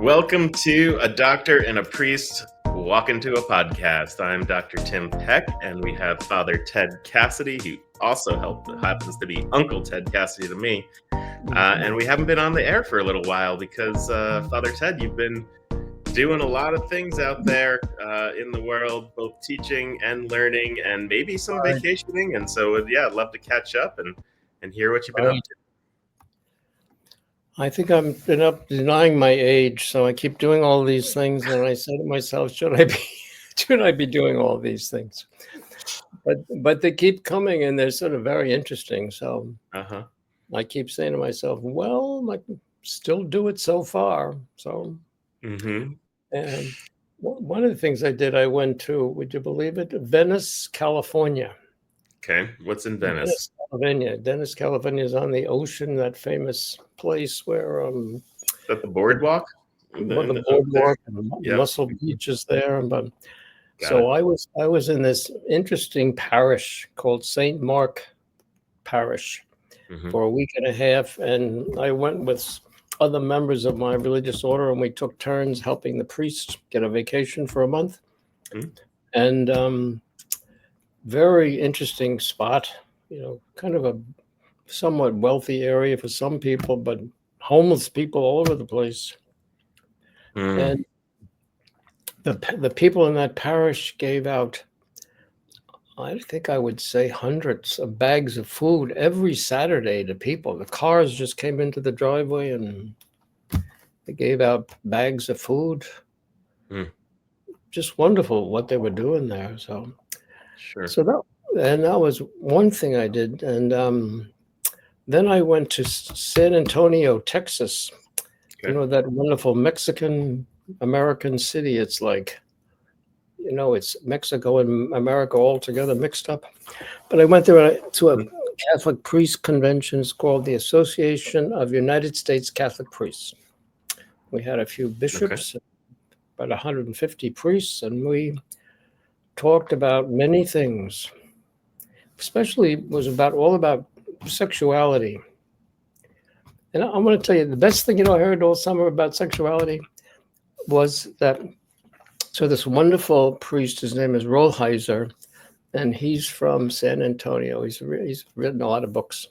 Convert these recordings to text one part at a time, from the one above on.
Welcome to A Doctor and a Priest Walk Into a Podcast. I'm Dr. Tim Peck, and we have Father Ted Cassidy, who also happens to be Uncle Ted Cassidy to me. And we haven't been on the air for a little while because, Father Ted, you've been doing a lot of things out there in the world, both teaching and learning, and maybe some vacationing. And so, I'd love to catch up and hear what you've been up to. I think I've been up denying my age, so I keep doing all these things, and I say to myself, should I be doing all these things? But they keep coming, and they're sort of very interesting. So I keep saying to myself, well, I can still do it so far. So, and one of the things I did, I went to, would you believe it, Venice, California. Okay, what's in Venice? Venice, California is on the ocean, that famous place where is that the boardwalk? The boardwalk and Muscle Beach is there. So I was in this interesting parish called St. Mark Parish for a week and a half, and I went with other members of my religious order, and we took turns helping the priests get a vacation for a month. And very interesting spot, kind of a somewhat wealthy area for some people, but homeless people all over the place. And the people in that parish gave out, I think I would say, hundreds of bags of food every Saturday to people. The cars just came into the driveway and they gave out bags of food. Just wonderful what they were doing there. So that was one thing I did. And then I went to San Antonio, Texas. That wonderful Mexican-American city. It's like, it's Mexico and America all together mixed up. But I went there to a Catholic priest convention. It's called the Association of United States Catholic Priests. We had a few bishops, about 150 priests, and we talked about many things. Especially was all about sexuality. And I'm going to tell you, the best thing I heard all summer about sexuality was that, so this wonderful priest, his name is Rollheiser, and he's from San Antonio. He's written a lot of books.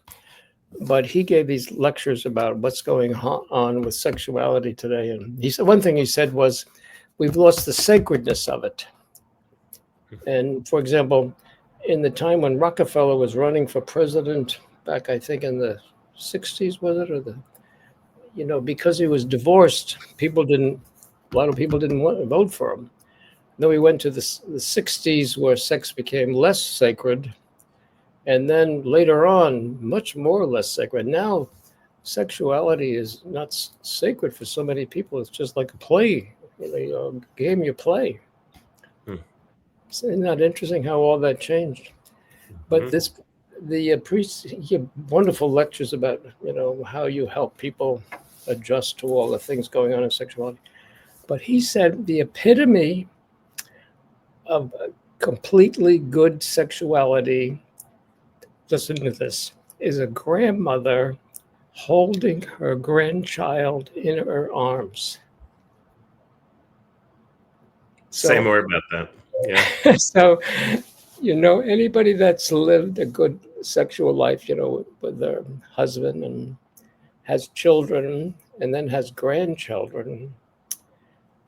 But he gave these lectures about what's going on with sexuality today. And he said, one thing he said was, we've lost the sacredness of it. And for example, in the time when Rockefeller was running for president back, I think in the 60s, was it? Or because he was divorced, a lot of people didn't want to vote for him. Then we went to the 60s where sex became less sacred. And then later on, much more less sacred. Now, sexuality is not sacred for so many people. It's just like a play, a game you play. Isn't that interesting how all that changed? But the priest, he had wonderful lectures about, how you help people adjust to all the things going on in sexuality. But he said the epitome of completely good sexuality, listen to this, is a grandmother holding her grandchild in her arms. Say more about that. Yeah. So, anybody that's lived a good sexual life, with their husband and has children and then has grandchildren,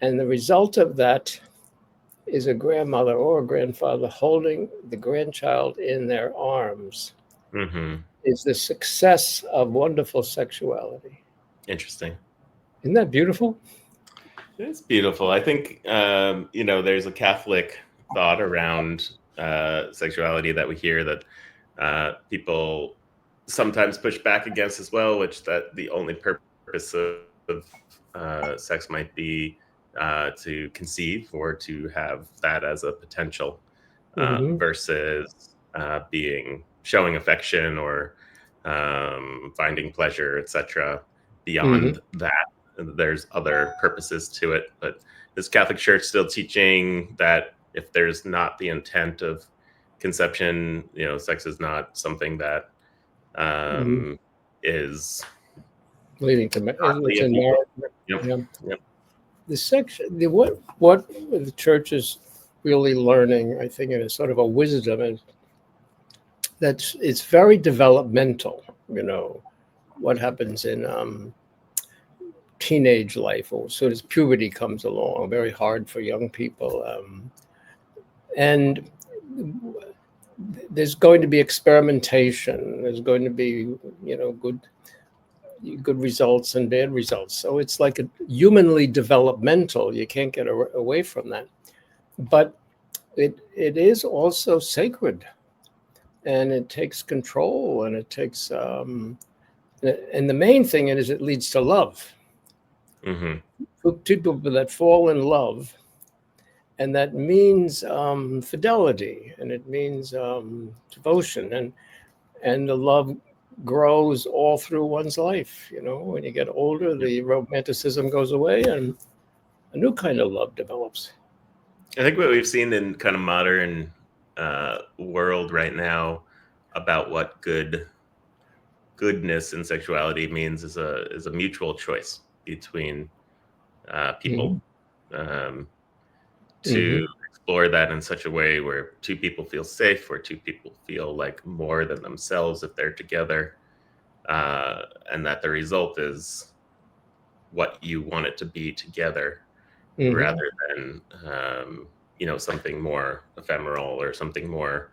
and the result of that is a grandmother or a grandfather holding the grandchild in their arms, is the success of wonderful sexuality. Interesting. Isn't that beautiful? It's beautiful. I think, there's a Catholic thought around sexuality that we hear that people sometimes push back against as well, which that the only purpose of sex might be to conceive or to have that as a potential versus showing affection or finding pleasure, etc. Beyond that. There's other purposes to it, but is Catholic Church still teaching that if there's not the intent of conception, sex is not something that is leading to marriage? Yep. the section, what the church is really learning, I think, is sort of a wisdom, is that it's very developmental. What happens in teenage life, or as soon as puberty comes along, very hard for young people, and there's going to be experimentation. There's going to be, good results and bad results. So it's like a humanly developmental. You can't get away from that. But it is also sacred, and it takes control, and it takes and the main thing is it leads to love. People that fall in love, and that means fidelity, and it means devotion, and the love grows all through one's life. When you get older, the romanticism goes away, and a new kind of love develops. I think what we've seen in kind of modern world right now about what goodness in sexuality means is a mutual choice between people, to explore that in such a way where two people feel safe, where two people feel like more than themselves if they're together, and that the result is what you want it to be together, rather than something more ephemeral or something more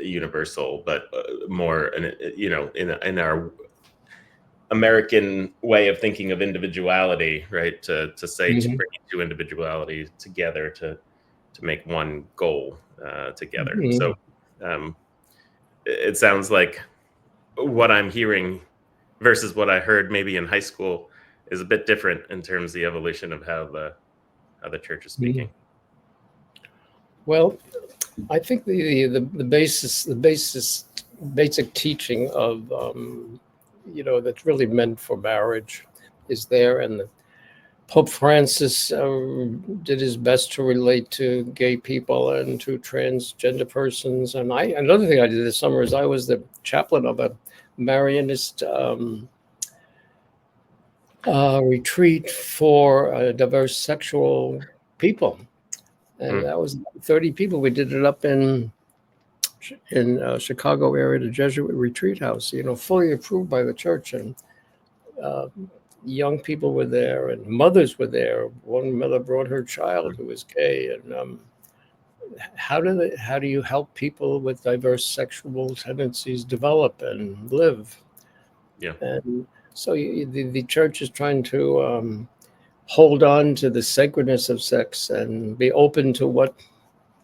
universal, but more in our American way of thinking of individuality, right? To say to bring two individuality together to make one goal together. So it sounds like what I'm hearing versus what I heard maybe in high school is a bit different in terms of the evolution of how the church is speaking. Well, I think the basic teaching of that's really meant for marriage is there, and Pope Francis did his best to relate to gay people and to transgender persons. And another thing I did this summer is I was the chaplain of a Marianist retreat for diverse sexual people, and that was 30 people. We did it up in Chicago area, the Jesuit retreat house. Fully approved by the church, and young people were there, and mothers were there. One mother brought her child who was gay, and how do you help people with diverse sexual tendencies develop and live? Yeah. And so the church is trying to hold on to the sacredness of sex and be open to what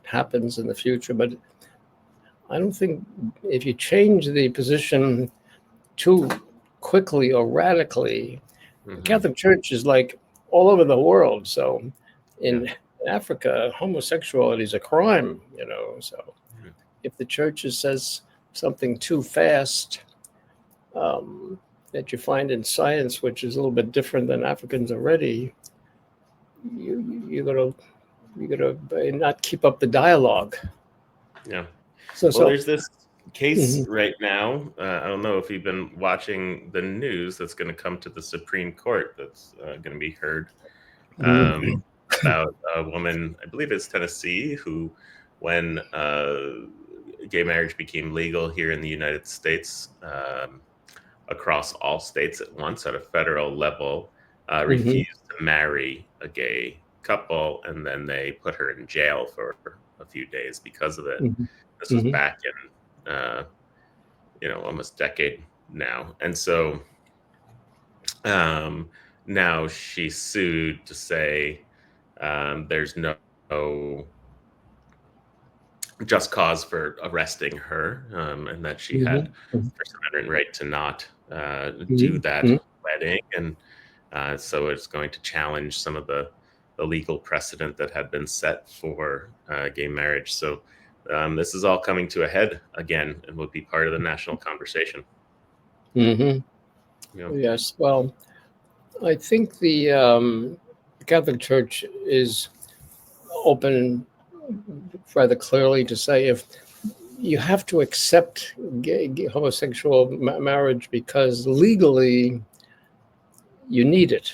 happens in the future. But I don't think if you change the position too quickly or radically, the Catholic Church is like all over the world. So in Africa, homosexuality is a crime, So if the church says something too fast, that you find in science, which is a little bit different than Africans are ready, you're gonna not keep up the dialogue. Yeah. So there's this case right now. I don't know if you've been watching the news that's going to come to the Supreme Court. That's going to be heard about a woman, I believe it's Tennessee, who, when gay marriage became legal here in the United States, across all states at once at a federal level, refused to marry a gay couple, and then they put her in jail for a few days because of it. This was back in almost a decade now, and so now she's sued to say there's no just cause for arresting her, and that she had First Amendment right to not do that wedding, and so it's going to challenge some of the legal precedent that had been set for gay marriage. So this is all coming to a head again, and will be part of the national conversation. Yes. Well, I think the Catholic Church is open rather clearly to say if you have to accept gay homosexual marriage because legally you need it.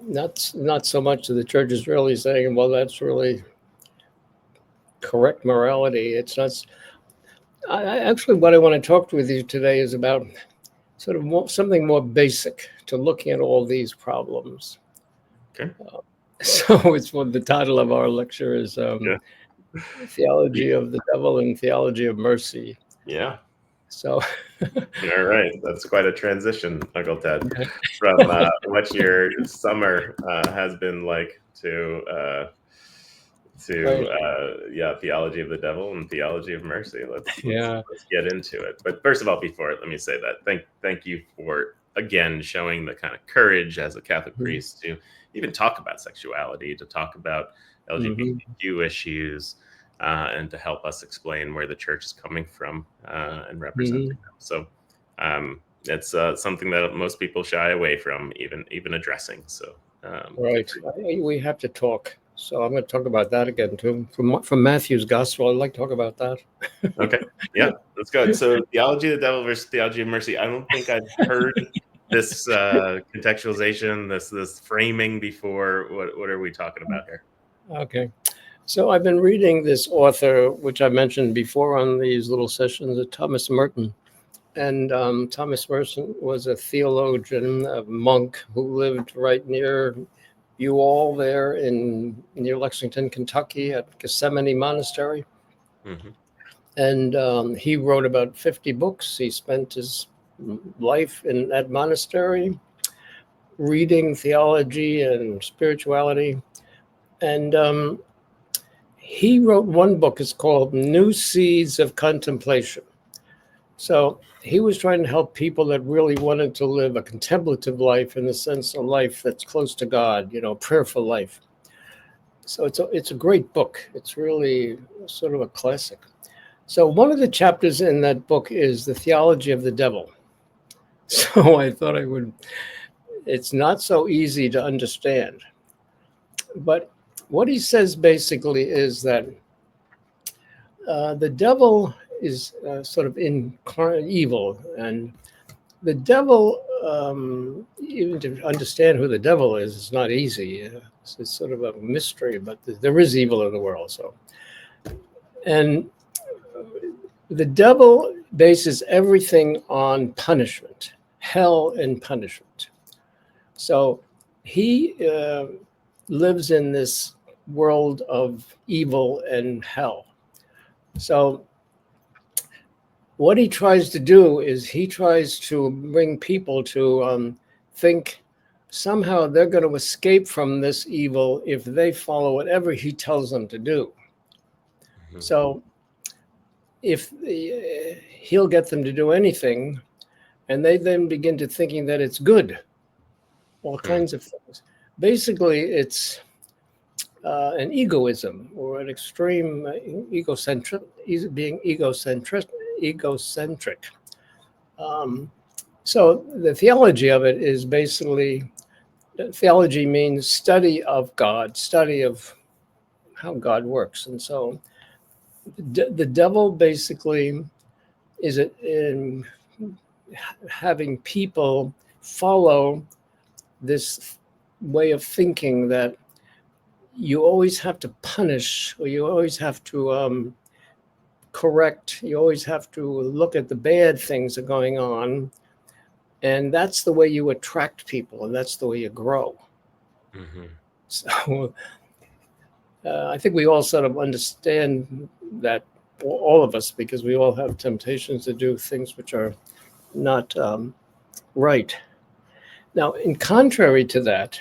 not so much that the church is really saying, well, that's really correct morality. It's not. Actually, what I want to talk with you today is about sort of something more basic to looking at all these problems. Okay. So it's what the title of our lecture is Yeah. Theology of the Devil and Theology of Mercy. Yeah. So, all right, that's quite a transition, Uncle Ted, from what your summer has been like to right. theology of the devil and theology of mercy. Let's Yeah. get into it. But first of all, before let me say that thank you for again showing the kind of courage as a Catholic priest to even talk about sexuality, to talk about LGBTQ issues, and to help us explain where the church is coming from and representing them. So it's something that most people shy away from even addressing. So Right. We have to talk. So I'm going to talk about that again too. From Matthew's Gospel, I'd like to talk about that. Okay. Yeah, that's good. So theology of the devil versus theology of mercy. I don't think I've heard this contextualization, this framing before. What are we talking about here? Okay. So I've been reading this author, which I mentioned before on these little sessions, Thomas Merton. And Thomas Merton was a theologian, a monk who lived right near you all there near Lexington, Kentucky at Gethsemane Monastery. Mm-hmm. And he wrote about 50 books. He spent his life in that monastery reading theology and spirituality. And he wrote one book. It's called New Seeds of Contemplation. So he was trying to help people that really wanted to live a contemplative life, in the sense a life that's close to God, prayerful life. So it's a great book. It's really sort of a classic. So one of the chapters in that book is the theology of the devil. So I thought it's not so easy to understand. But what he says basically is that the devil is sort of incarnate evil. And the devil, even to understand who the devil is not easy. It's sort of a mystery, but there is evil in the world. And the devil bases everything on punishment, hell and punishment. So he lives in this world of evil and hell. So what he tries to do is he tries to bring people to think somehow they're going to escape from this evil if they follow whatever he tells them to do. Mm-hmm. So if he'll get them to do anything, and they then begin to thinking that it's good, all kinds of things. Basically, it's an egoism or an extreme egocentric. So the theology of it is basically, theology means study of God, study of how God works. And so the devil basically is in having people follow this way of thinking that you always have to punish, or you always have to correct, you always have to look at the bad things that are going on. And that's the way you attract people, and that's the way you grow. Mm-hmm. So I think we all sort of understand that, all of us, because we all have temptations to do things which are not right. Now, in contrary to that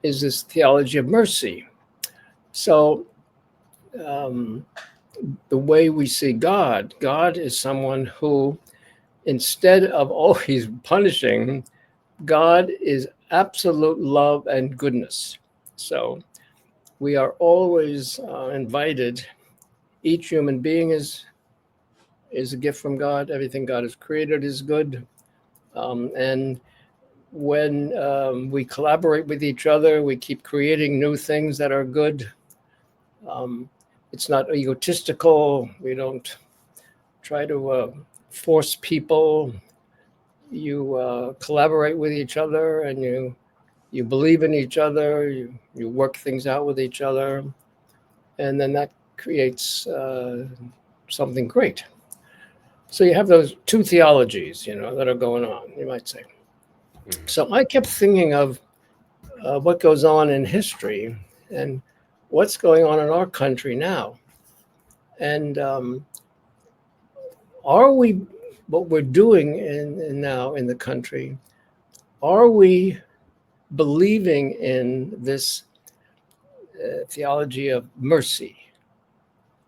is this theology of mercy. So the way we see God is someone who, instead of always punishing, God is absolute love and goodness. So we are always invited. Each human being is a gift from God. Everything God has created is good. And when we collaborate with each other, we keep creating new things that are good. It's not egotistical. We don't try to force people. You collaborate with each other, and you you believe in each other, you work things out with each other, and then that creates something great. So you have those two theologies, that are going on, you might say. Mm-hmm. So I kept thinking of what goes on in history and what's going on in our country now. And are we, what we're doing now in the country, are we believing in this theology of mercy?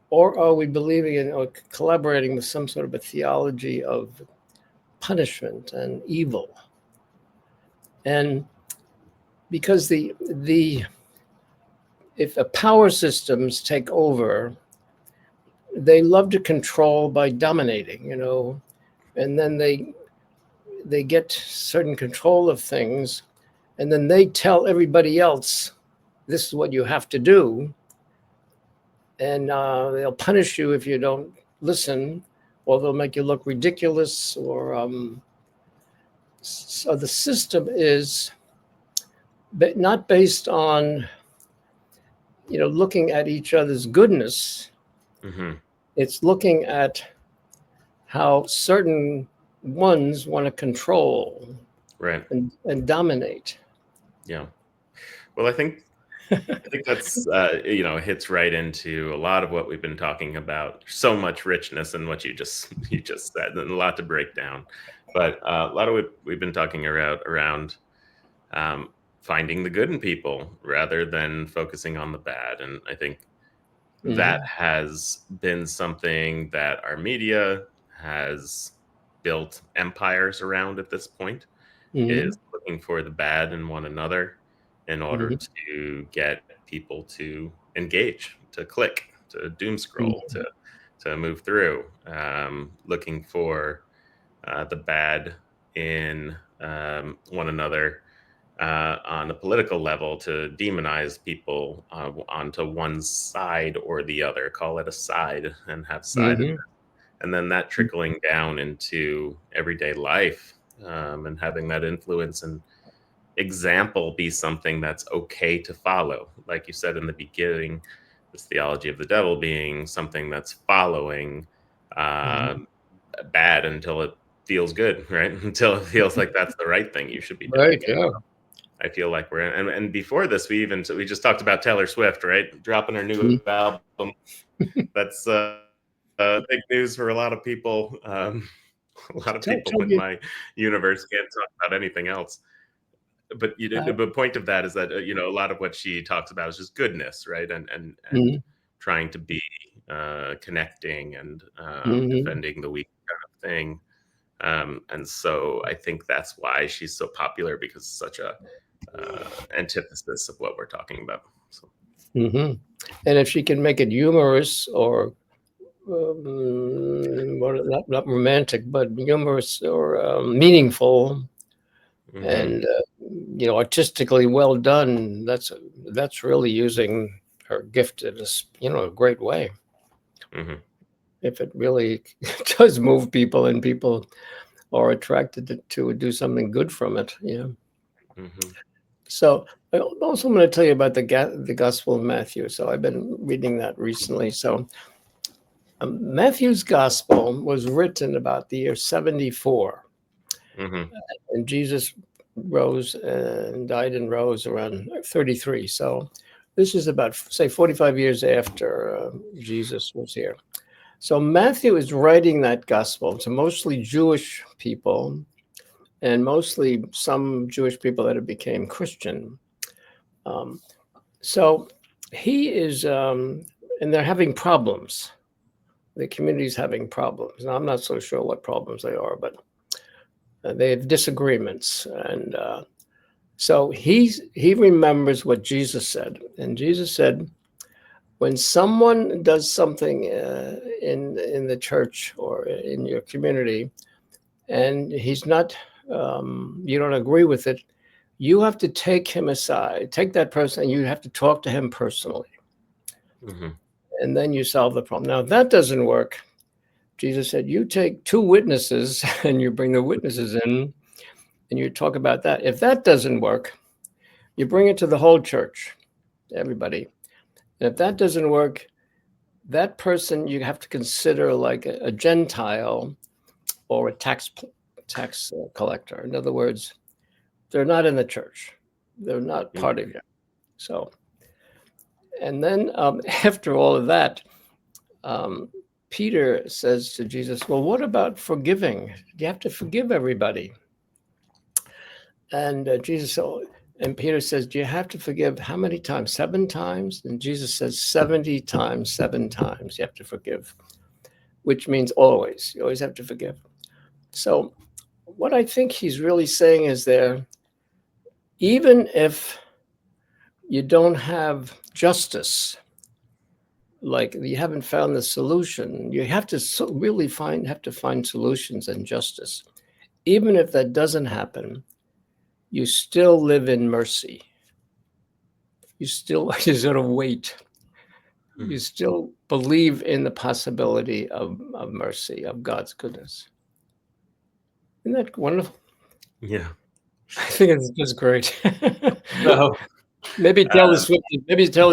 Or are we believing in or collaborating with some sort of a theology of punishment and evil? And because if the power systems take over, they love to control by dominating, and then they get certain control of things, and then they tell everybody else, this is what you have to do, and they'll punish you if you don't listen, or they'll make you look ridiculous, or so the system is not based on looking at each other's goodness. Mm-hmm. It's looking at how certain ones want to control, Right, and dominate. yeah. Well, I think that's hits right into a lot of what we've been talking about. So much richness in what you just said, and a lot to break down. But a lot of what we've been talking around finding the good in people rather than focusing on the bad. And I think that has been something that our media has built empires around at this point, Mm-hmm. is looking for the bad in one another in order Mm-hmm. to get people to engage, to click, to doom scroll, to move through, looking for the bad in one another on a political level, to demonize people onto one side or the other, call it a side and have sided, Mm-hmm. and then that trickling down into everyday life, and having that influence and example be something that's okay to follow. Like you said in the beginning, this theology of the devil being something that's following Mm-hmm. um, bad until it feels good, right? Until it feels like that's the right thing you should be doing. Right. Yeah. I feel like we're in, and before this, we just talked about Taylor Swift, right? Dropping her new album. That's big news for a lot of people. A lot of people Tell in you. my universe can't talk about anything else. But the point of that is that a lot of what she talks about is just goodness, right? And Mhm. trying to be connecting and Mhm. defending the weak kind of thing. And so I think that's why she's so popular, because it's such a antithesis of what we're talking about. So. Mhm. And if she can make it humorous or not romantic, but humorous or meaningful Mm-hmm. and artistically well done, that's really using her gift in a great way. Mm-hmm. If it really does move people and people are attracted to do something good from it, Mm-hmm. So I also want to tell you about the Gospel of Matthew. So I've been reading that recently. So Matthew's Gospel was written about the year 74, Mm-hmm. and Jesus rose and died and rose around 33. So this is about, say, 45 years after Jesus was here. So Matthew is writing that gospel to mostly Jewish people, and mostly some Jewish people that have became Christian. Um, so he is, and they're having problems. The community's having problems. Now, I'm not so sure what problems they are, but they have disagreements. And so he remembers what Jesus said. And Jesus said, when someone does something in the church or in your community, and he's not, you don't agree with it, you have to take him aside, take that person, and you have to talk to him personally. Mm-hmm. And then you solve the problem. Now, if that doesn't work, Jesus said, you take two witnesses and you bring the witnesses in and you talk about that. If that doesn't work, You bring it to the whole church, everybody. And if that doesn't work, that person you have to consider like a Gentile or a tax collector. In other words, they're not in the church. They're not part of you. So, and then after all of that, Peter says to Jesus, well, what about forgiving? You have to forgive everybody. And and Peter says, do you have to forgive how many times? 7 times? And Jesus says 70 times, 7 times you have to forgive, which means always. You always have to forgive. So what I think he's really saying is there, even if you don't have justice, like you haven't found the solution, you have to really have to find solutions and justice. Even if that doesn't happen, you still live in mercy. You still sort of wait. You still believe in the possibility of mercy, of God's goodness. Isn't that wonderful? Yeah. I think it's just great. So, maybe Taylor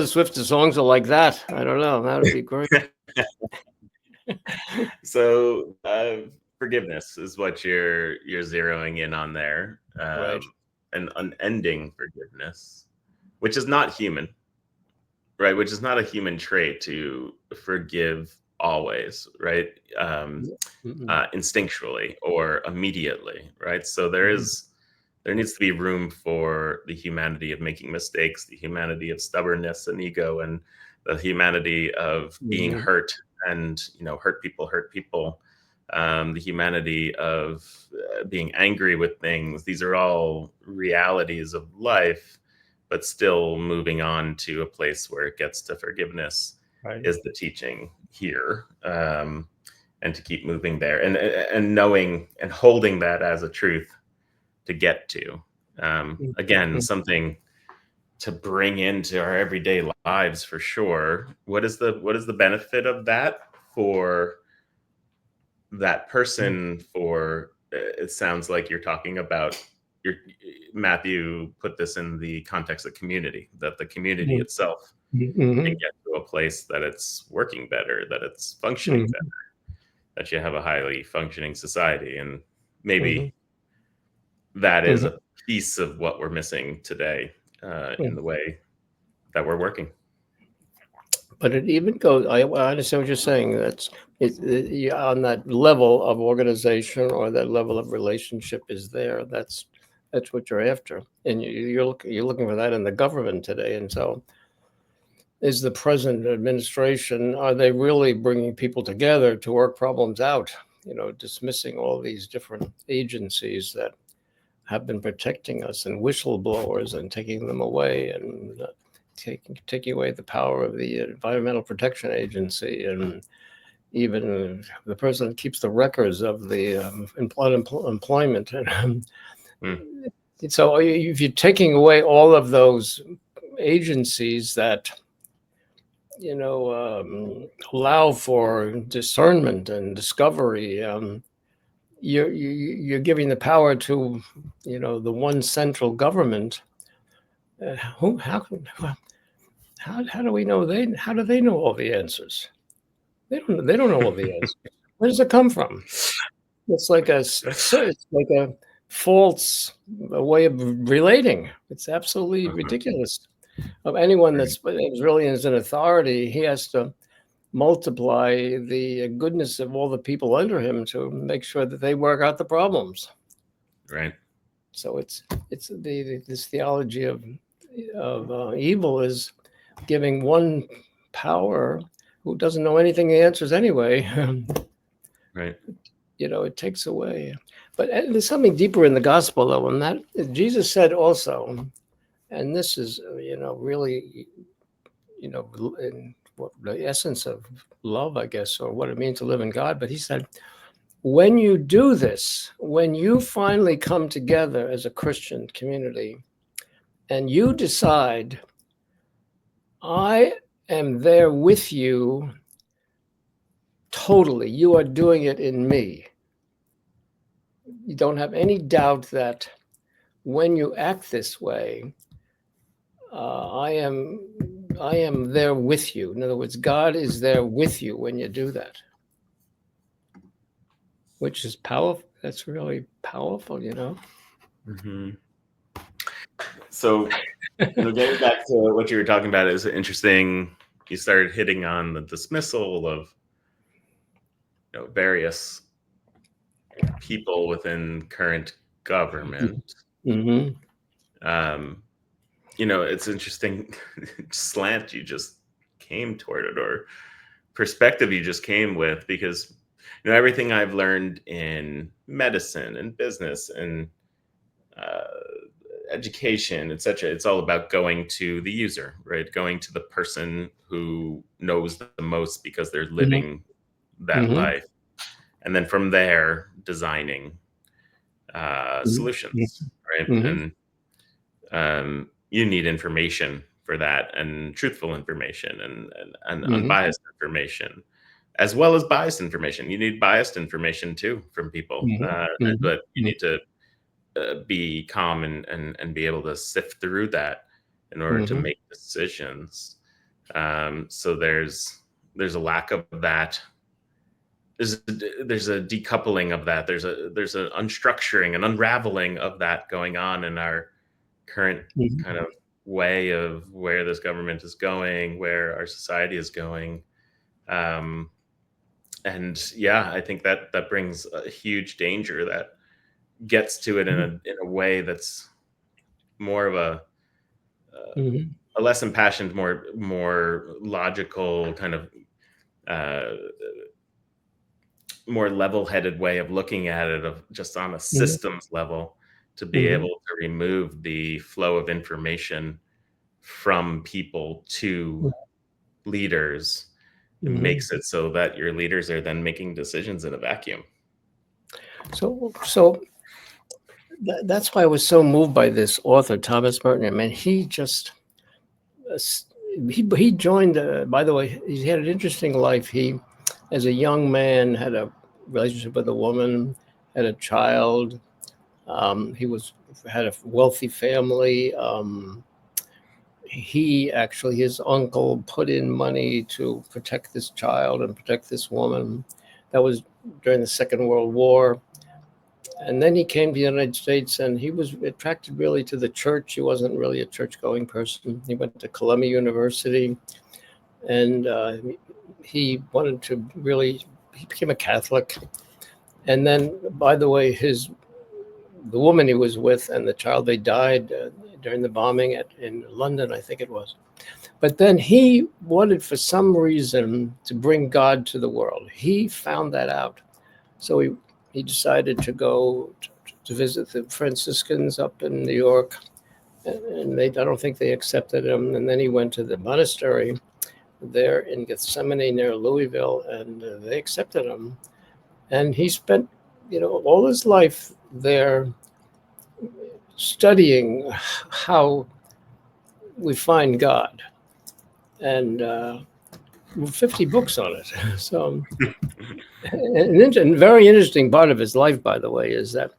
Swift's songs are like that. I don't know. That would be great. So forgiveness is what you're zeroing in on there, Right. an unending forgiveness, which is not human, right? Which is not a human trait to forgive always, right? Instinctually or immediately, right? So there needs to be room for the humanity of making mistakes, the humanity of stubbornness and ego, and the humanity of being hurt and hurt people, the humanity of being angry with things. These are all realities of life, but still moving on to a place where it gets to forgiveness is the teaching here, and to keep moving there and knowing and holding that as a truth to get to. Again, something to bring into our everyday lives for sure. What is the benefit of that for that person? For it sounds like you're talking about Matthew put this in the context of community, that the community itself can get to a place that it's working better, that it's functioning better, that you have a highly functioning society. And maybe that is a piece of what we're missing today in the way that we're working. But it even goes, I understand what you're saying. That's on that level of organization or that level of relationship is there. That's what you're after. And you're looking for that in the government today. And so is the present administration, are they really bringing people together to work problems out? Dismissing all these different agencies that have been protecting us and whistleblowers and taking them away and taking away the power of the Environmental Protection Agency, and even the person that keeps the records of the employment. So if you're taking away all of those agencies that allow for discernment and discovery, you're giving the power to the one central government. How do we know how do they know all the answers? They don't know all the answers. Where does it come from? It's like a false way of relating. It's absolutely ridiculous. Of anyone that's really is an authority, he has to multiply the goodness of all the people under him to make sure that they work out the problems. Right. So it's this theology of evil is giving one power who doesn't know anything the answers anyway. Right. It takes away. But there's something deeper in the gospel, though, and that Jesus said also, and this is really in what the essence of love, I guess, or what it means to live in God. But he said, when you do this, when you finally come together as a Christian community and you decide, I am there with you totally, you are doing it in me. You don't have any doubt that when you act this way, I am there with you. In other words, God is there with you when you do that, which is powerful. That's really powerful, you know. Mm-hmm. So, getting back to what you were talking about is interesting. You started hitting on the dismissal of various people within current government. Mm-hmm. Um, it's interesting slant you just came toward it, or perspective you just came with, because everything I've learned in medicine and business and uh, education, etc., it's all about going to the user, right? Going to the person who knows the most because they're living that Mm-hmm. life, and then from there designing solutions, right? Mm-hmm. And you need information for that, and truthful information, and Mm-hmm. unbiased information, as well as biased information. You need biased information too from people, Mm-hmm. but you need to be calm and be able to sift through that in order to Mm-hmm. make decisions. So there's a lack of that. There's a decoupling of that. There's an unstructuring, an unraveling of that going on in our current Mm-hmm. kind of way of where this government is going, where our society is going. Um, and yeah, I think that brings a huge danger that gets to it in a way that's more of Mm-hmm. a less impassioned, more logical, kind of uh, more level-headed way of looking at it, of just on a systems level, to be Mm-hmm. able to remove the flow of information from people to leaders. It Mm-hmm. makes it so that your leaders are then making decisions in a vacuum. So that's why I was so moved by this author, Thomas Merton. I mean, he just he joined. By the way, he had an interesting life. He, as a young man, had a relationship with a woman, had a child. He had a wealthy family. He actually, his uncle, put in money to protect this child and protect this woman. That was during the Second World War. And then he came to the United States, and he was attracted really to the church. He wasn't really a church-going person. He went to Columbia University, and he wanted to really. He became a Catholic. And then, by the way, the woman he was with and the child, they died during the bombing in London, I think it was. But then he wanted, for some reason, to bring God to the world. He found that out. So he decided to go to visit the Franciscans up in New York, and I don't think they accepted him. And then he went to the monastery there in Gethsemane near Louisville, and they accepted him. And he spent, all his life there studying how we find God, and 50 books on it. So, and very interesting part of his life, by the way, is that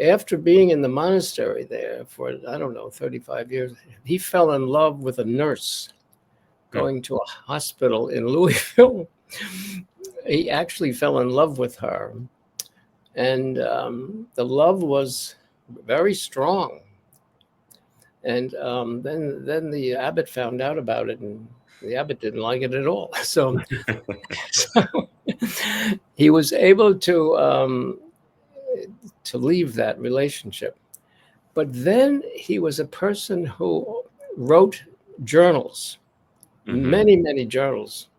after being in the monastery there for, I don't know, 35 years, he fell in love with a nurse going to a hospital in Louisville. He actually fell in love with her. And the love was very strong. And then the abbot found out about it, and the abbot didn't like it at all. So he was able to leave that relationship. But then he was a person who wrote journals, many, many journals.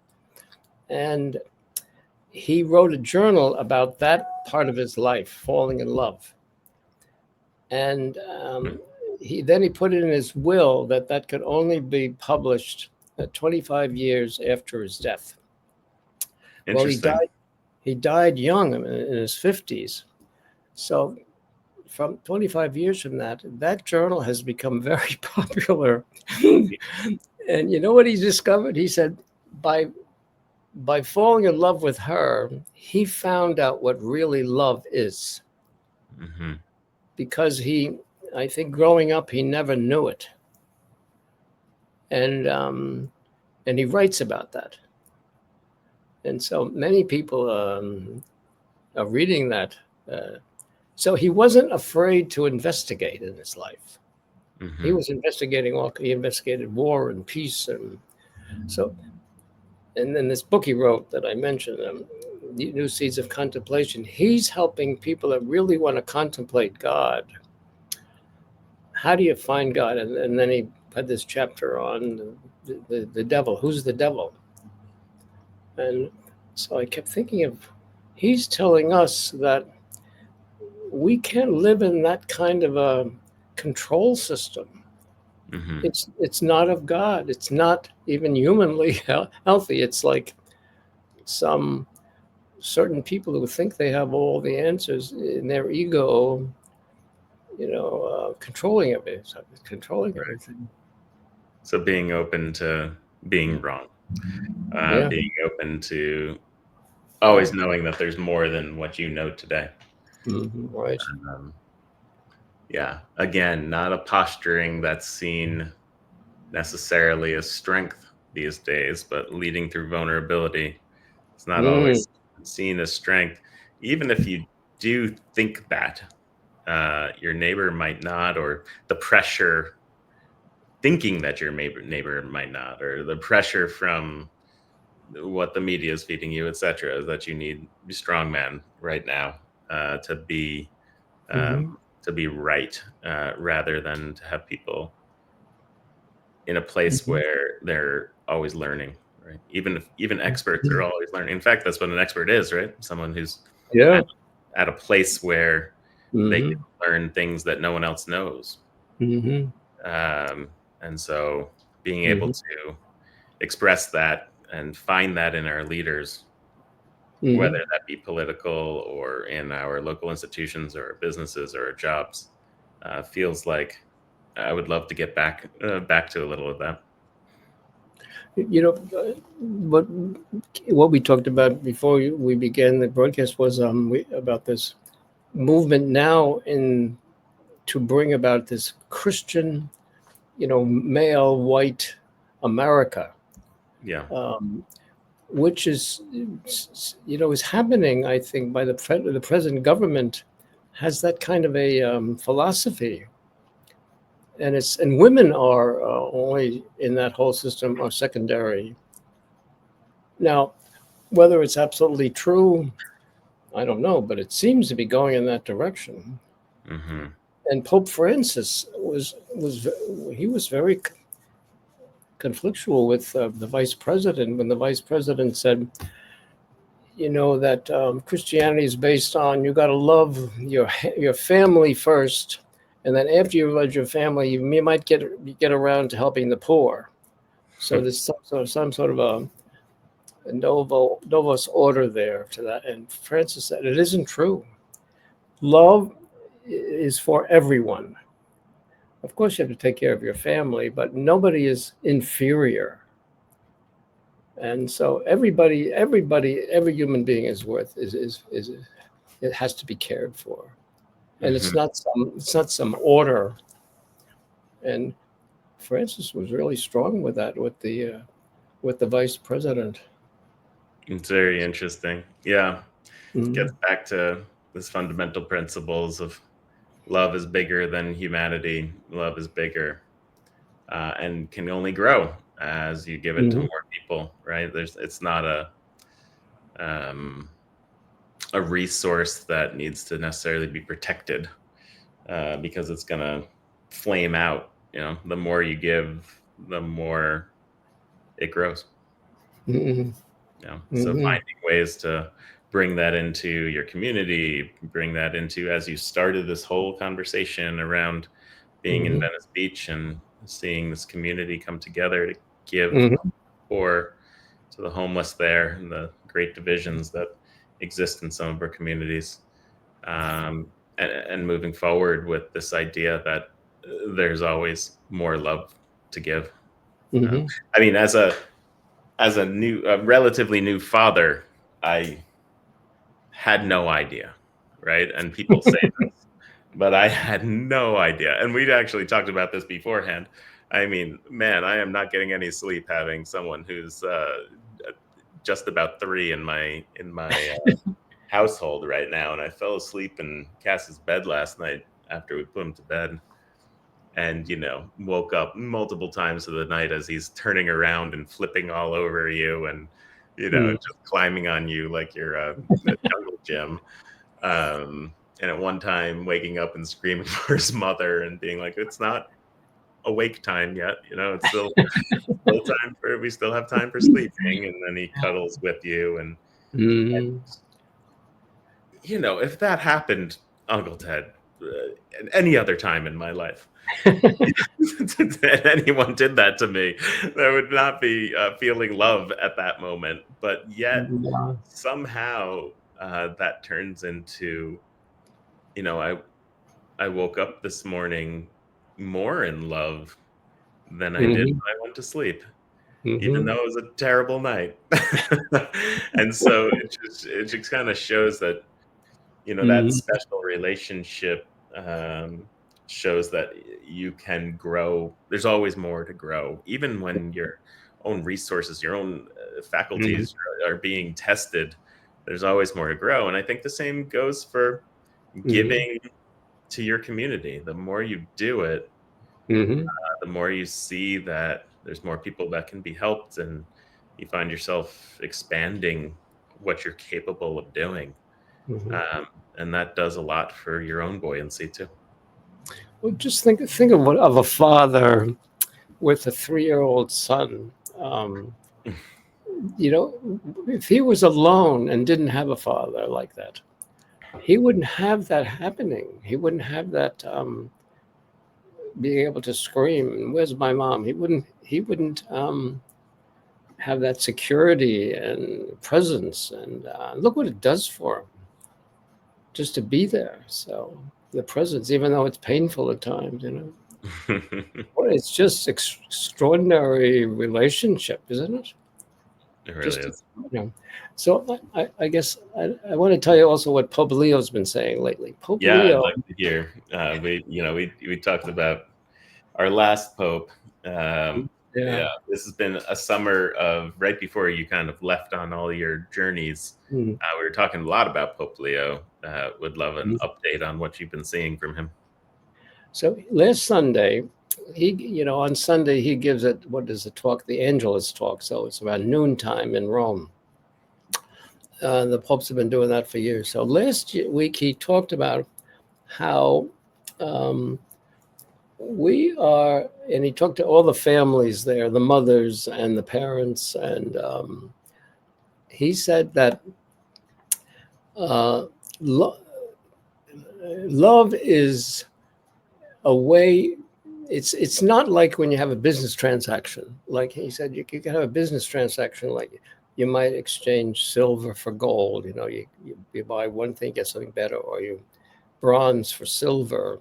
And he wrote a journal about that part of his life, falling in love. And he put it in his will that could only be published 25 years after his death. Well, he died young, in his 50s. So from 25 years from that journal has become very popular. And you know what he discovered? He said, by falling in love with her, he found out what really love is. Because I think growing up, he never knew it. and he writes about that. And so many people are reading that. So he wasn't afraid to investigate in his life. He was investigating he investigated war and peace, and so. And then this book he wrote that I mentioned, New Seeds of Contemplation. He's helping people that really want to contemplate God. How do you find God? And then he had this chapter on the devil. Who's the devil? And so I kept thinking of, he's telling us that we can't live in that kind of a control system. It's not of God. It's not even humanly healthy. It's like some certain people who think they have all the answers in their ego, controlling everything. So being open to being wrong, Yeah. being open to always knowing that there's more than what you know today. Right. Yeah. Again, not a posturing that's seen necessarily as strength these days, but leading through vulnerability. It's not always seen as strength. Even if you do think that, your neighbor might not, or the pressure thinking that your neighbor might not, or the pressure from what the media is feeding you, etc., is that you need a strong man right now to be right, rather than to have people in a place where they're always learning. Right? Even experts are always learning. In fact, that's what an expert is, right? Someone who's Yeah. at a place where they can learn things that no one else knows. And so being able to express that and find that in our leaders, whether that be political or in our local institutions or businesses or jobs, feels like I would love to get back to a little of that. What we talked about before we began the broadcast was about this movement now to bring about this Christian, male white America. Yeah. Which is happening, I think, by the present government has that kind of a philosophy, and women are only in that whole system are secondary. Now, whether it's absolutely true, I don't know, but it seems to be going in that direction. And Pope Francis was very conflictual with the vice president when the vice president said, that Christianity is based on you got to love your family first, and then after you love your family, you might get around to helping the poor. So there's some sort of a novus order there to that. And Francis said it isn't true. Love is for everyone. Of course, you have to take care of your family, but nobody is inferior. And so every human being is it has to be cared for, and it's not some order. And Francis was really strong with that with the vice president. It's very interesting. Yeah, it gets back to this fundamental principles of love is bigger than humanity. Love is bigger, and can only grow as you give it to more people. Right? It's not a resource that needs to necessarily be protected, because it's going to flame out. The more you give, the more it grows. So finding ways to bring that into your community, bring that into, as you started this whole conversation around being in Venice Beach and seeing this community come together to give or to the homeless there, and the great divisions that exist in some of our communities, and moving forward with this idea that there's always more love to give. I mean, as a relatively new father, I had no idea, right? And people say this, but I had no idea. And we'd actually talked about this beforehand. I mean, man, I am not getting any sleep having someone who's just about 3 in my household right now, and I fell asleep in Cass's bed last night after we put him to bed, and woke up multiple times of the night as he's turning around and flipping all over you, and Mm. just climbing on you like you're a jungle gym. And at one time, waking up and screaming for his mother and being like, "It's not awake time yet, it's still time for we still have time for sleeping," and then he cuddles with you, and Mm. if that happened, Uncle Ted, at any other time in my life, and anyone did that to me, there would not be feeling love at that moment. But yet, Yeah. somehow, that turns into, I woke up this morning more in love than I did Mhm. when I went to sleep, even Mhm. though it was a terrible night. And so it just kind of shows that that Mhm. special relationship shows that you can grow. There's always more to grow, even when your own resources, your own Mhm. faculties are being tested. There's always more to grow, and I think the same goes for Mhm. giving to your community. The more you do it, Mhm. the more you see that there's more people that can be helped, and you find yourself expanding what you're capable of doing. Mhm. Um, and that does a lot for your own buoyancy too. Well, just think of a father with a 3-year-old son. Um, if he was alone and didn't have a father like that, he wouldn't have that happening. He wouldn't have that being able to scream, "Where's my mom?" He wouldn't have that security and presence. And look what it does for him just to be there. So the presence, even though it's painful at times. It Well, it's just extraordinary relationship, isn't it? really Just is. so I guess I want to tell you also what Pope Leo's been saying lately. Pope Yeah, I'd Leo, like to hear. We talked about our last pope. yeah, Yeah, this has been a summer of right before you kind of left on all your journeys. mm, We were talking a lot about Pope Leo. Would love an mm. update on what you've been seeing from him. So last Sunday, on Sunday he gives it. What is the talk? The Angelus talk. So it's about noontime in Rome. The popes have been doing that for years. So week he talked about how um, we are, and he talked to all the families there, the mothers and the parents, and he said that uh, lo- love is a way. It's not like when you have a business transaction. Like he said, you can have a business transaction like you might exchange silver for gold. You buy one thing, get something better, or you bronze for silver.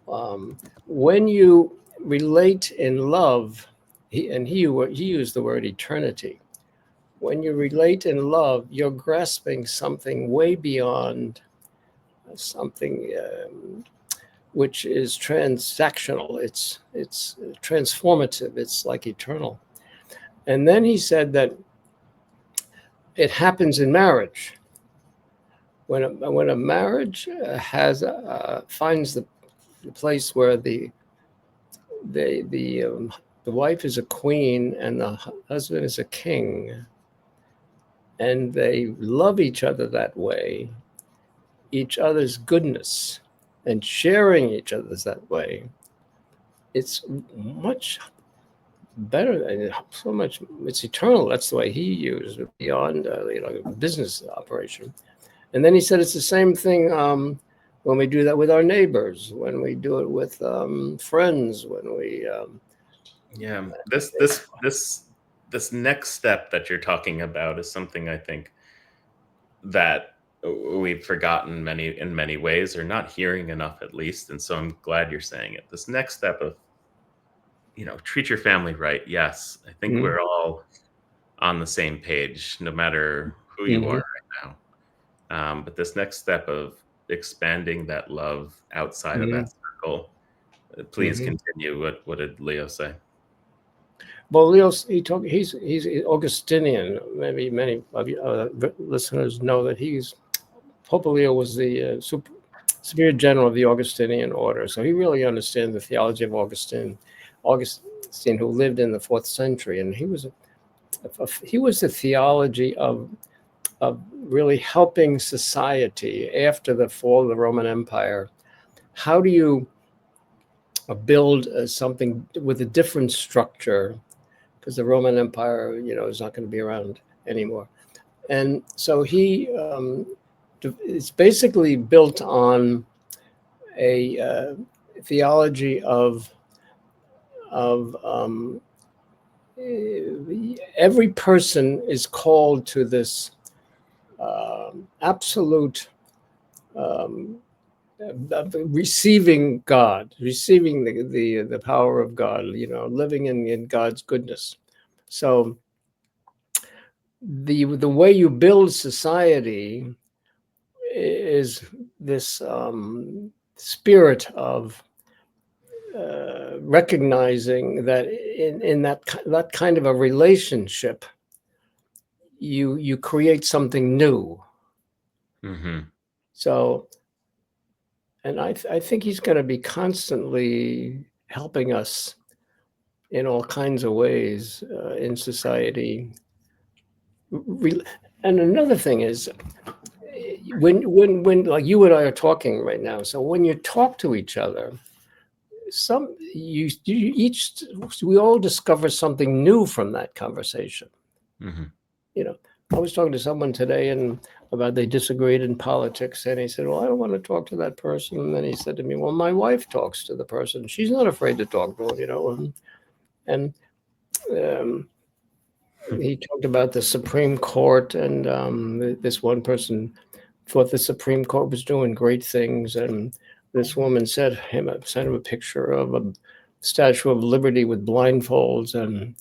Um, when you relate in love, he used the word eternity. When you relate in love, you're grasping something way beyond something which is transactional. It's transformative. It's like eternal. And then he said that it happens in marriage. When a marriage finds the place where the the um, the wife is a queen and the husband is a king, and they love each other that way, each other's goodness, and sharing each other's that way, it's much better and so much. It's eternal. That's the way he used it, beyond business operation. And then he said it's the same thing when we do that with our neighbors, when we do it with friends, when we Yeah, this next step that you're talking about is something I think that we've forgotten in many ways, or not hearing enough at least. And so I'm glad you're saying it. This next step of treat your family right. Yes, I think mm, we're all on the same page, no matter who you are mhm, right now. But this next step of expanding that love outside of that mhm, circle, Please continue. What did Leo say? Well, he's Augustinian. Maybe many of you listeners know that Pope Leo was the superior general of the Augustinian order, so he really understands the theology of Augustine, who lived in the 4th century, and he was the theology of really helping society after the fall of the Roman Empire. How do you build something with a different structure? Because the Roman Empire, is not going to be around anymore. And so it's basically built on a theology of every person is called to this absolute receiving God, receiving the power of God, living in God's goodness. So the way you build society is this spirit of recognizing that in that kind of a relationship, you create something new. So, and I think he's going to be constantly helping us in all kinds of ways in society. And another thing is, when like you and I are talking right now, so when you talk to each other, we all discover something new from that conversation. I was talking to someone today about they disagreed in politics, and he said, well, I don't want to talk to that person. And then he said to me, well, my wife talks to the person. She's not afraid to talk to him, and he talked about the Supreme Court, and this one person thought the Supreme Court was doing great things, and this woman sent him a picture of a Statue of Liberty with blindfolds and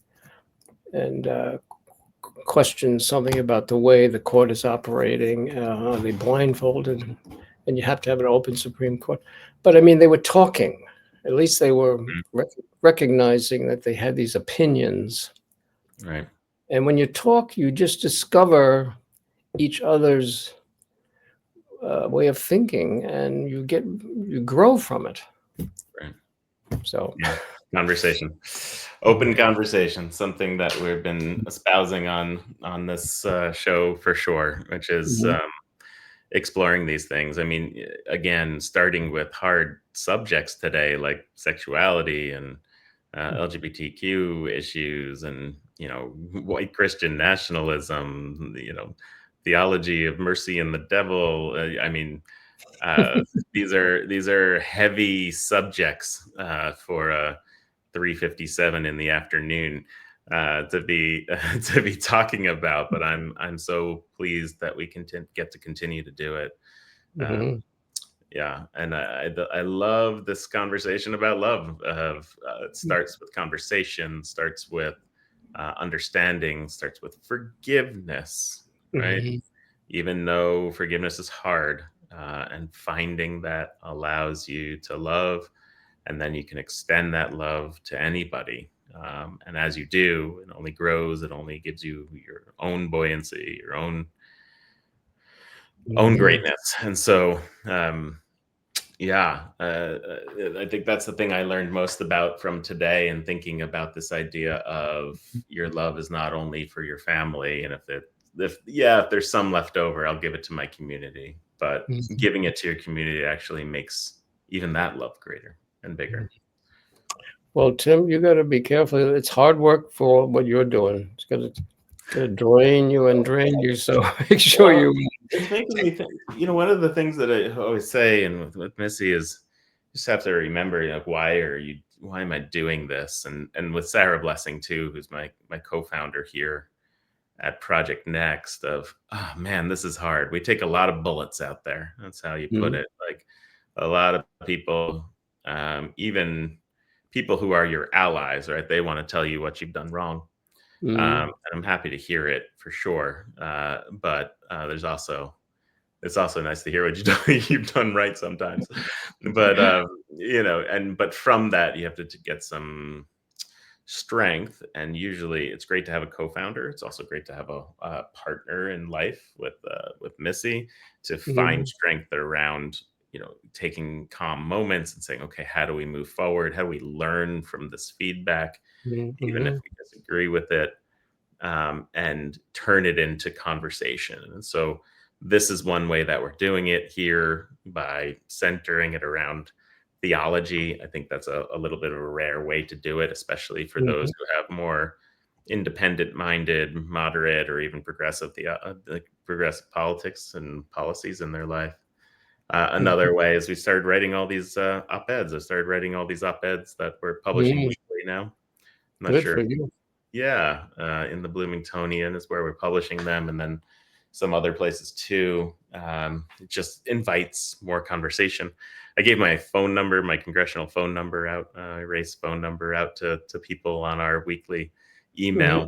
questioned something about the way the court is operating. Are they blindfolded? And you have to have an open Supreme Court. But I mean, they were talking. At least they were recognizing that they had these opinions. Right. And when you talk, you just discover each other's way of thinking, and you grow from it. Right. So, conversation, open conversation, something that we've been espousing on this show for sure, which is exploring these things. I mean, again, starting with hard subjects today like sexuality and LGBTQ issues, and white Christian nationalism, theology of mercy and the devil. I mean, these are heavy subjects for a 3:57 in the afternoon to be to be talking about. But I'm so pleased that we can get to continue to do it. Yeah, and I love this conversation about love. It starts with conversation, starts with understanding, starts with forgiveness, right? Even though forgiveness is hard, and finding that allows you to love, and then you can extend that love to anybody. And as you do, it only grows. It only gives you your own buoyancy, your own greatness. And so, yeah, I think that's the thing I learned most about from today, and thinking about this idea of your love is not only for your family, and if there's some left over, I'll give it to my community. But giving it to your community actually makes even that love greater and bigger. Well, Tim, you got to be careful. It's hard work for what you're doing. It's going to drain you and drain you. So make sure It's making me think. One of the things that I always say, and with Missy, is you just have to remember, why am I doing this? And with Sarah Blessing too, who's my co-founder here at Project Next, of, oh man, this is hard. We take a lot of bullets out there. That's how you put it. Like, a lot of people, even people who are your allies, right? They want to tell you what you've done wrong. And I'm happy to hear it for sure. But there's also it's also nice to hear what you've done right sometimes. But but from that you have to get some strength, and usually it's great to have a co-founder. It's also great to have a partner in life with Missy, to find Mhm, strength around taking calm moments and saying, okay, how do we move forward, how do we learn from this feedback, mhm, even if mhm, we disagree with it, and turn it into conversation. And so this is one way that we're doing it here, by centering it around theology. I think that's a little bit of a rare way to do it, especially for those mhm, who have more independent minded, moderate, or even like progressive politics and policies in their life. mhm, Another way is we started writing all these op-eds. I started writing all these op-eds that we're publishing mhm. weekly now. I'm not Good sure. for you. Yeah, in the Bloomingtonian is where we're publishing them, and then some other places too. It just invites more conversation. I gave my phone number, my congressional phone number out, Ray's phone number out to people on our weekly Mhm, email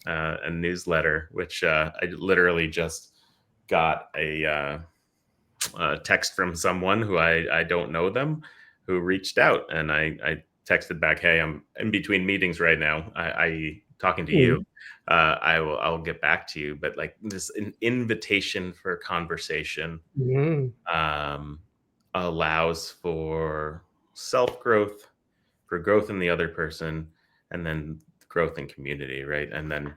and newsletter, which I literally just got a text from someone who I don't know them, who reached out, and I texted back, "Hey, I'm in between meetings right now. I talking to you. mhm, I'll get back to you." But like this, an invitation for conversation mhm, um, allows for self growth, for growth in the other person, and then growth in community, right? And then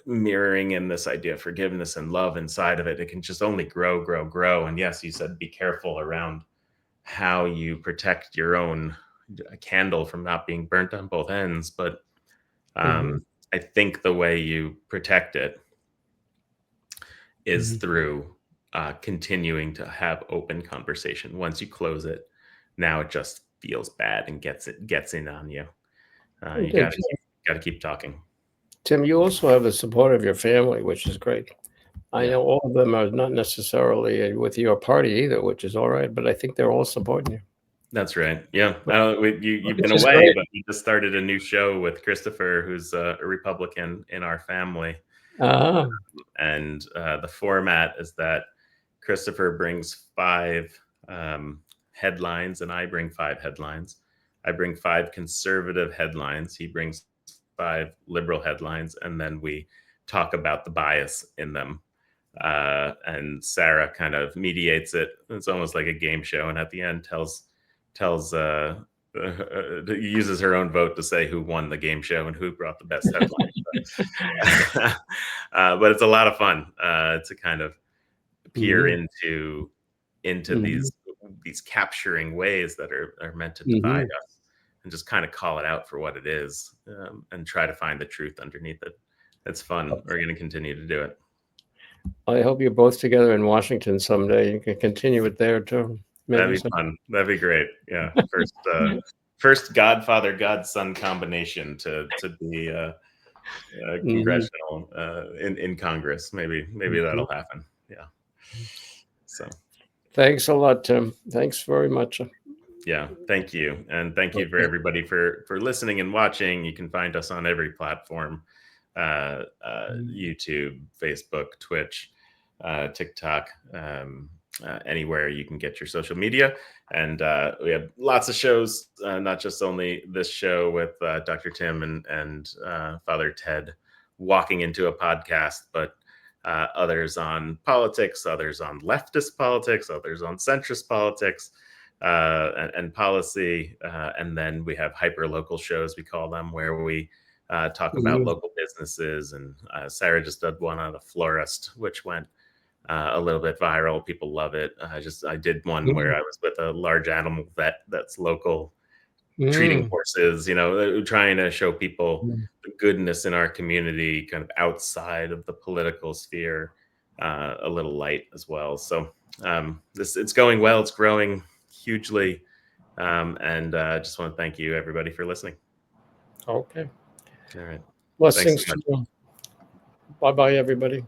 mirroring in this idea of forgiveness and love inside of it, it can just only grow, grow, grow. And yes, you said be careful around how you protect your own candle from not being burnt on both ends. But mhm, I think the way you protect it is mhm. through continuing to have open conversation. Once you close it, now it just feels bad and gets in on you. You Okay, got to keep talking. Tim, you also have the support of your family, which is great. I Yeah. know all of them are not necessarily with your party either, which is all right, but I think they're all supporting you, That's right. Yeah. You've been which is away, great. but we just started a new show with Christopher, who's a Republican in our family. Ah, And the format is that Christopher brings five headlines, and I bring five headlines. I bring five conservative headlines. He brings five liberal headlines, and then we talk about the bias in them. And Sarah kind of mediates it. It's almost like a game show, and at the end tells uses her own vote to say who won the game show and who brought the best headline. But it's a lot of fun to kind of peer mhm, into mhm, these capturing ways that are meant to divide mhm. us, and just kind of call it out for what it is, and try to find the truth underneath it. It's fun. We're going to continue to do it. I hope you're both together in Washington someday. You can continue it there too. That'd Maybe be some. fun. That'd be great. Yeah. First Godfather Godson combination to be Mhm, congressional in Congress. Maybe mhm. that'll happen. Yeah. So Thanks a lot, Tim. Thanks very much. yeah, thank you, and thank you for Okay. everybody for listening and watching. You can find us on every platform: YouTube, Facebook, Twitch, TikTok, anywhere you can get your social media. And we have lots of shows, not just only this show with Dr. Tim and Father Ted walking into a podcast, but others on politics, others on leftist politics, others on centrist politics, and policy. And then we have hyper local shows, we call them, where we talk about Mhm, local businesses. And Sarah just did one on a florist, which went a little bit viral. People love it. I did one where mhm, I was with a large animal vet that's local, treating mhm, horses, trying to show people mhm. the goodness in our community, kind of outside of the political sphere, a little light as well. So it's going well. It's growing hugely. And I just want to thank you, everybody, for listening. Okay. All right. Thanks so Blessings much. to you. Bye bye, everybody.